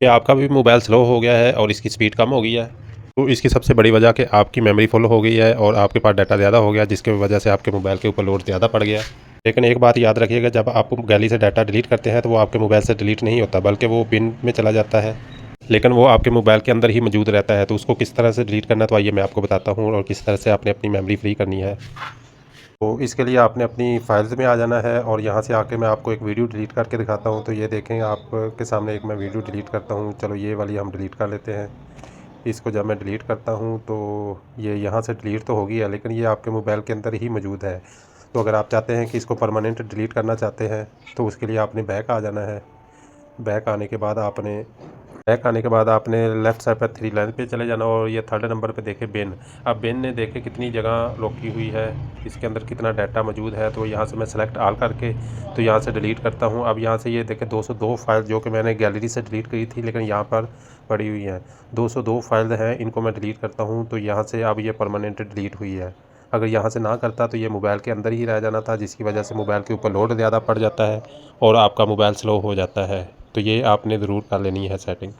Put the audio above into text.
कि आपका भी मोबाइल स्लो हो गया है और इसकी स्पीड कम हो गई है। तो इसकी सबसे बड़ी वजह कि आपकी मेमोरी फुल हो गई है और आपके पास डाटा ज़्यादा हो गया, जिसकी वजह से आपके मोबाइल के ऊपर लोड ज़्यादा पड़ गया। लेकिन एक बात याद रखिएगा, जब आप गैलरी से डाटा डिलीट करते हैं तो वो आपके मोबाइल से डिलीट नहीं होता, बल्कि वो बिन में चला जाता है। लेकिन वो आपके मोबाइल के अंदर ही मौजूद रहता है। तो उसको किस तरह से डिलीट करना है, तो आइए मैं आपको बताता हूँ और किस तरह से आपने अपनी मेमोरी फ्री करनी है। तो इसके लिए आपने अपनी फाइल्स में आ जाना है और यहाँ से आके मैं आपको एक वीडियो डिलीट करके दिखाता हूँ। तो ये देखें, आपके सामने एक मैं वीडियो डिलीट करता हूँ। चलो ये वाली हम डिलीट कर लेते हैं। इसको जब मैं डिलीट करता हूँ तो ये यहाँ से डिलीट तो हो गई है, लेकिन ये आपके मोबाइल के अंदर ही मौजूद है। तो अगर आप चाहते हैं कि इसको परमानेंट डिलीट करना चाहते हैं तो उसके लिए आपने बैक आ जाना है। बैक आने के बाद आपने लेफ़्ट साइड पर थ्री लाइन पे चले जाना और ये थर्ड नंबर पे देखें बिन। अब बिन ने देखे कितनी जगह रोकी हुई है, इसके अंदर कितना डाटा मौजूद है। तो यहाँ से मैं सेलेक्ट ऑल करके तो यहाँ से डिलीट करता हूँ। अब यहाँ से ये देखें 202 फाइल जो कि मैंने गैलरी से डिलीट की थी, लेकिन यहाँ पर पड़ी हुई हैं। 202 फाइल हैं, इनको मैं डिलीट करता हूँ। तो यहाँ से अब ये परमानेंट डिलीट हुई है। अगर यहाँ से ना करता तो ये मोबाइल के अंदर ही रह जाना था, जिसकी वजह से मोबाइल के ऊपर लोड ज़्यादा पड़ जाता है और आपका मोबाइल स्लो हो जाता है। तो ये आपने ज़रूर कर लेनी है सेटिंग।